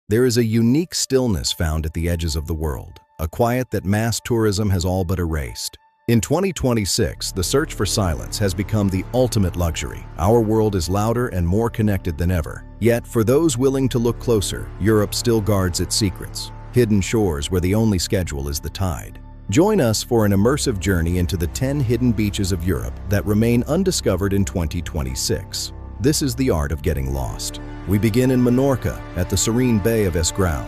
There is a unique stillness found at the edges of the world, a quiet that mass tourism has all but erased. In 2026, the search for silence has become the ultimate luxury. Our world is louder and more connected than ever. Yet, for those willing to look closer, Europe still guards its secrets, hidden shores where the only schedule is the tide. Join us for an immersive journey into the 10 hidden beaches of Europe that remain undiscovered in 2026. This is the art of getting lost. We begin in Menorca, at the serene Bay of Esgrau,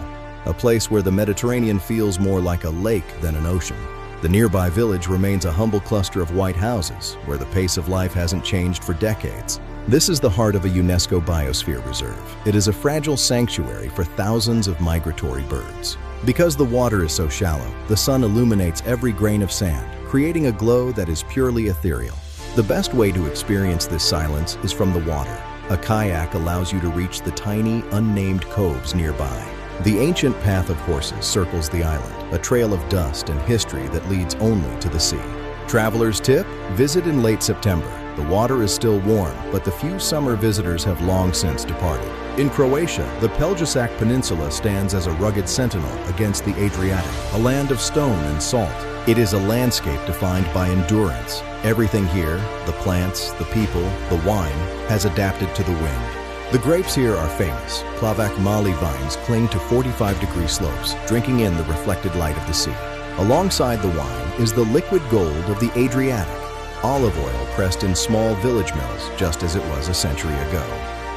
a place where the Mediterranean feels more like a lake than an ocean. The nearby village remains a humble cluster of white houses, where the pace of life hasn't changed for decades. This is the heart of a UNESCO Biosphere Reserve. It is a fragile sanctuary for thousands of migratory birds. Because the water is so shallow, the sun illuminates every grain of sand, creating a glow that is purely ethereal. The best way to experience this silence is from the water. A kayak allows you to reach the tiny, unnamed coves nearby. The ancient path of horses circles the island, a trail of dust and history that leads only to the sea. Traveler's tip: visit in late September. The water is still warm, but the few summer visitors have long since departed. In Croatia, the Peljusak Peninsula stands as a rugged sentinel against the Adriatic, a land of stone and salt. It is a landscape defined by endurance. Everything here, the plants, the people, the wine, has adapted to the wind. The grapes here are famous. Plavac Mali vines cling to 45-degree slopes, drinking in the reflected light of the sea. Alongside the wine is the liquid gold of the Adriatic, olive oil pressed in small village mills, just as it was a century ago.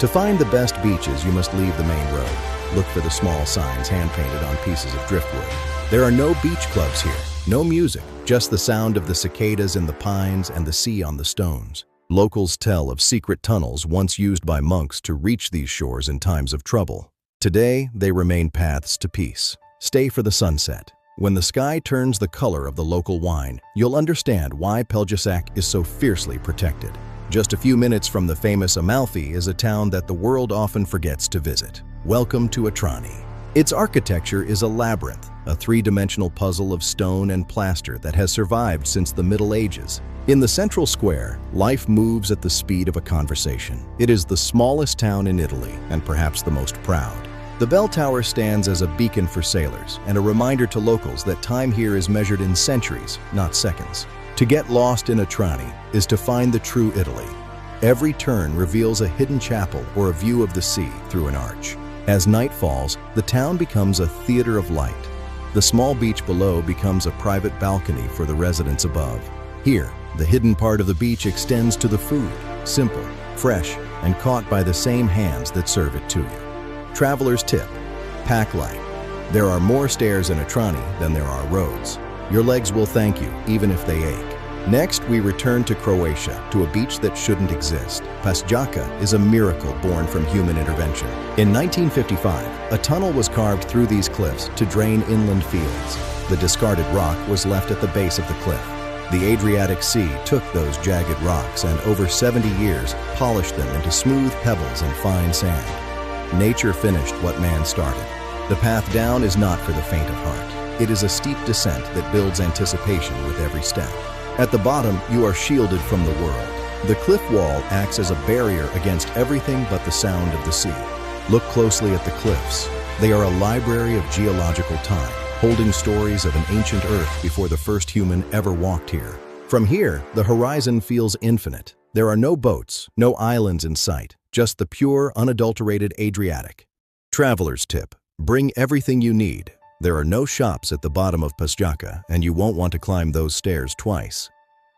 To find the best beaches, you must leave the main road. Look for the small signs hand-painted on pieces of driftwood. There are no beach clubs here, no music, just the sound of the cicadas in the pines and the sea on the stones. Locals tell of secret tunnels once used by monks to reach these shores in times of trouble. Today, they remain paths to peace. Stay for the sunset. When the sky turns the color of the local wine, you'll understand why Peljusak is so fiercely protected. Just a few minutes from the famous Amalfi is a town that the world often forgets to visit. Welcome to Atrani. Its architecture is a labyrinth, a three-dimensional puzzle of stone and plaster that has survived since the Middle Ages. In the central square, life moves at the speed of a conversation. It is the smallest town in Italy, and perhaps the most proud. The bell tower stands as a beacon for sailors and a reminder to locals that time here is measured in centuries, not seconds. To get lost in Atrani is to find the true Italy. Every turn reveals a hidden chapel or a view of the sea through an arch. As night falls, the town becomes a theater of light. The small beach below becomes a private balcony for the residents above. Here, the hidden part of the beach extends to the food, simple, fresh, and caught by the same hands that serve it to you. Traveler's tip: pack light. There are more stairs in Atrani than there are roads. Your legs will thank you, even if they ache. Next, we return to Croatia, to a beach that shouldn't exist. Pasjaka is a miracle born from human intervention. In 1955, a tunnel was carved through these cliffs to drain inland fields. The discarded rock was left at the base of the cliff. The Adriatic Sea took those jagged rocks and, over 70 years, polished them into smooth pebbles and fine sand. Nature finished what man started. The path down is not for the faint of heart. It is a steep descent that builds anticipation with every step. At the bottom, you are shielded from the world. The cliff wall acts as a barrier against everything but the sound of the sea. Look closely at the cliffs. They are a library of geological time, holding stories of an ancient Earth before the first human ever walked here. From here, the horizon feels infinite. There are no boats, no islands in sight, just the pure, unadulterated Adriatic. Traveler's tip: bring everything you need. There are no shops at the bottom of Pasjaka, and you won't want to climb those stairs twice.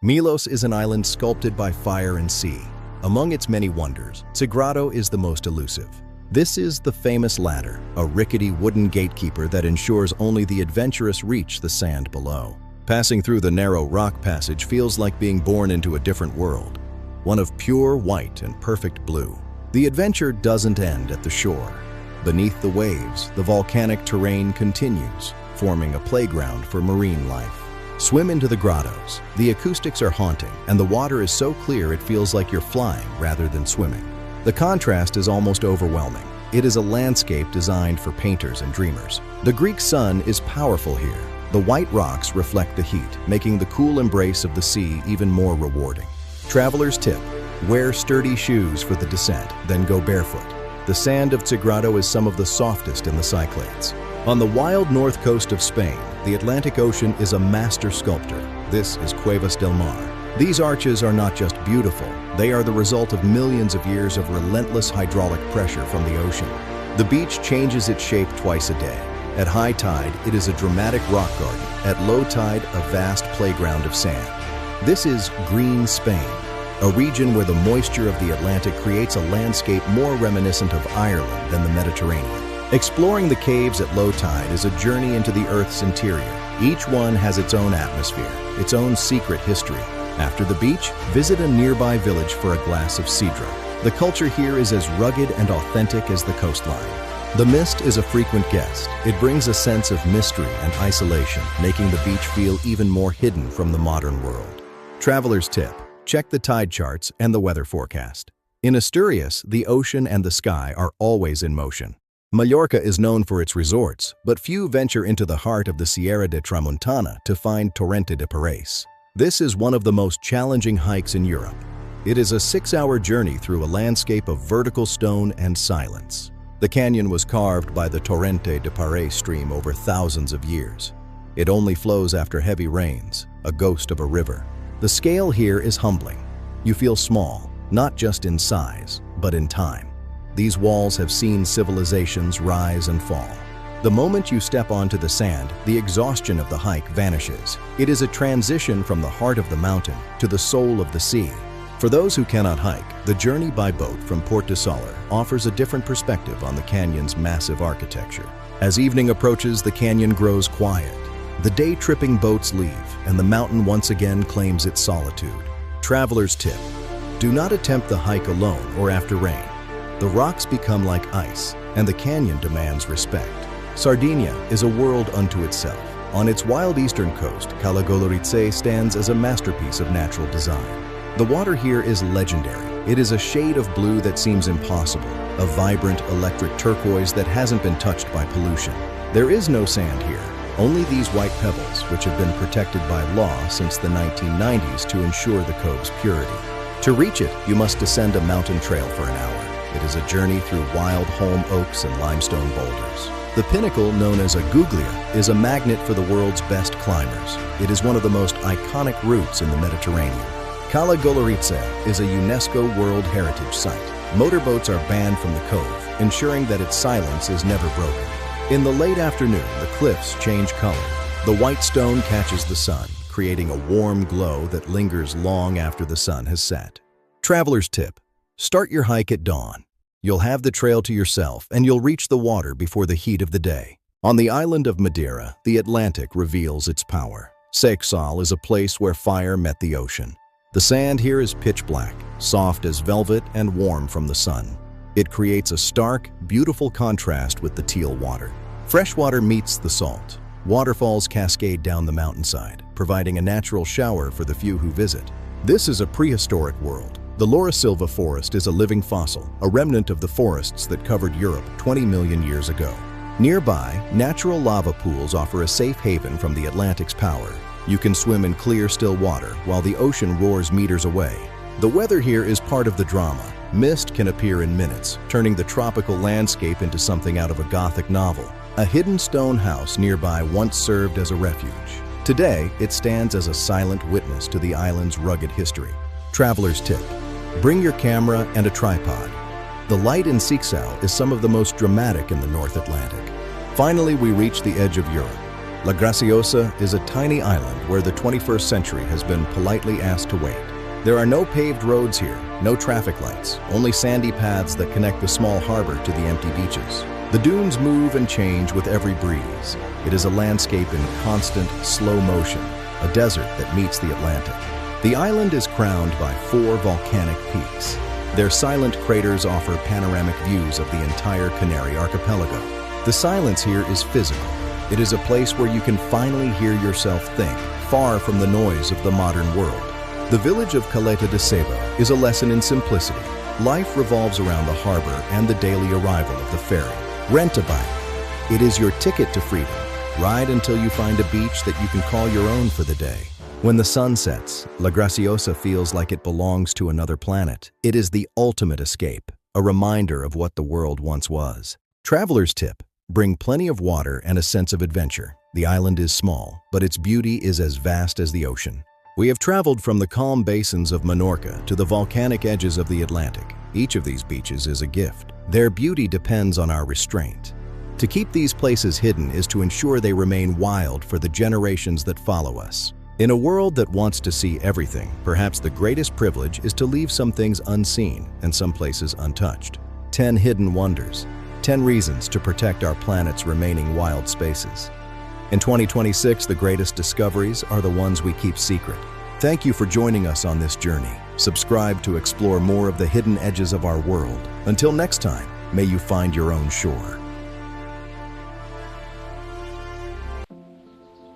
Milos is an island sculpted by fire and sea. Among its many wonders, Sagrado is the most elusive. This is the famous ladder, a rickety wooden gatekeeper that ensures only the adventurous reach the sand below. Passing through the narrow rock passage feels like being born into a different world, one of pure white and perfect blue. The adventure doesn't end at the shore. Beneath the waves, the volcanic terrain continues, forming a playground for marine life. Swim into the grottos. The acoustics are haunting, and the water is so clear it feels like you're flying rather than swimming. The contrast is almost overwhelming. It is a landscape designed for painters and dreamers. The Greek sun is powerful here. The white rocks reflect the heat, making the cool embrace of the sea even more rewarding. Traveler's tip: wear sturdy shoes for the descent, then go barefoot. The sand of Sagrado is some of the softest in the Cyclades. On the wild north coast of Spain, the Atlantic Ocean is a master sculptor. This is Cuevas del Mar. These arches are not just beautiful, they are the result of millions of years of relentless hydraulic pressure from the ocean. The beach changes its shape twice a day. At high tide, it is a dramatic rock garden. At low tide, a vast playground of sand. This is Green Spain, a region where the moisture of the Atlantic creates a landscape more reminiscent of Ireland than the Mediterranean. Exploring the caves at low tide is a journey into the Earth's interior. Each one has its own atmosphere, its own secret history. After the beach, visit a nearby village for a glass of sidra. The culture here is as rugged and authentic as the coastline. The mist is a frequent guest. It brings a sense of mystery and isolation, making the beach feel even more hidden from the modern world. Traveler's tip: check the tide charts and the weather forecast. In Asturias, the ocean and the sky are always in motion. Mallorca is known for its resorts, but few venture into the heart of the Sierra de Tramuntana to find Torrente de Parés. This is one of the most challenging hikes in Europe. It is a 6-hour journey through a landscape of vertical stone and silence. The canyon was carved by the Torrente de Parés stream over thousands of years. It only flows after heavy rains, a ghost of a river. The scale here is humbling. You feel small, not just in size, but in time. These walls have seen civilizations rise and fall. The moment you step onto the sand, the exhaustion of the hike vanishes. It is a transition from the heart of the mountain to the soul of the sea. For those who cannot hike, the journey by boat from Port de Soler offers a different perspective on the canyon's massive architecture. As evening approaches, the canyon grows quiet. The day-tripping boats leave, and the mountain once again claims its solitude. Traveler's tip: do not attempt the hike alone or after rain. The rocks become like ice, and the canyon demands respect. Sardinia is a world unto itself. On its wild eastern coast, Cala Goloritze stands as a masterpiece of natural design. The water here is legendary. It is a shade of blue that seems impossible, a vibrant electric turquoise that hasn't been touched by pollution. There is no sand here, only these white pebbles, which have been protected by law since the 1990s to ensure the cove's purity. To reach it, you must descend a mountain trail for an hour. It is a journey through wild holm oaks and limestone boulders. The pinnacle, known as a Guglia, is a magnet for the world's best climbers. It is one of the most iconic routes in the Mediterranean. Cala Goloritze is a UNESCO World Heritage Site. Motorboats are banned from the cove, ensuring that its silence is never broken. In the late afternoon, the cliffs change color. The white stone catches the sun, creating a warm glow that lingers long after the sun has set. Traveler's tip: start your hike at dawn. You'll have the trail to yourself, and you'll reach the water before the heat of the day. On the island of Madeira, the Atlantic reveals its power. Seixal is a place where fire met the ocean. The sand here is pitch black, soft as velvet and warm from the sun. It creates a stark, beautiful contrast with the teal water. Fresh water meets the salt. Waterfalls cascade down the mountainside, providing a natural shower for the few who visit. This is a prehistoric world. The Laura Silva forest is a living fossil, a remnant of the forests that covered Europe 20 million years ago. Nearby, natural lava pools offer a safe haven from the Atlantic's power. You can swim in clear, still water while the ocean roars meters away. The weather here is part of the drama. Mist can appear in minutes, turning the tropical landscape into something out of a Gothic novel. A hidden stone house nearby once served as a refuge. Today, it stands as a silent witness to the island's rugged history. Traveler's tip: bring your camera and a tripod. The light in Seixal is some of the most dramatic in the North Atlantic. Finally, we reach the edge of Europe. La Graciosa is a tiny island where the 21st century has been politely asked to wait. There are no paved roads here, no traffic lights, only sandy paths that connect the small harbor to the empty beaches. The dunes move and change with every breeze. It is a landscape in constant, slow motion, a desert that meets the Atlantic. The island is crowned by 4 volcanic peaks. Their silent craters offer panoramic views of the entire Canary archipelago. The silence here is physical. It is a place where you can finally hear yourself think, far from the noise of the modern world. The village of Caleta de Ceiba is a lesson in simplicity. Life revolves around the harbor and the daily arrival of the ferry. Rent a bike. It is your ticket to freedom. Ride until you find a beach that you can call your own for the day. When the sun sets, La Graciosa feels like it belongs to another planet. It is the ultimate escape. a reminder of what the world once was. Traveler's tip: bring plenty of water and a sense of adventure. The island is small, but its beauty is as vast as the ocean. We have traveled from the calm basins of Menorca to the volcanic edges of the Atlantic. Each of these beaches is a gift. Their beauty depends on our restraint. To keep these places hidden is to ensure they remain wild for the generations that follow us. In a world that wants to see everything, perhaps the greatest privilege is to leave some things unseen and some places untouched. 10 hidden wonders. 10 reasons to protect our planet's remaining wild spaces. In 2026, the greatest discoveries are the ones we keep secret. Thank you for joining us on this journey. Subscribe to explore more of the hidden edges of our world. Until next time, may you find your own shore.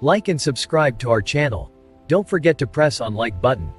Like and subscribe to our channel. Don't forget to press on like button.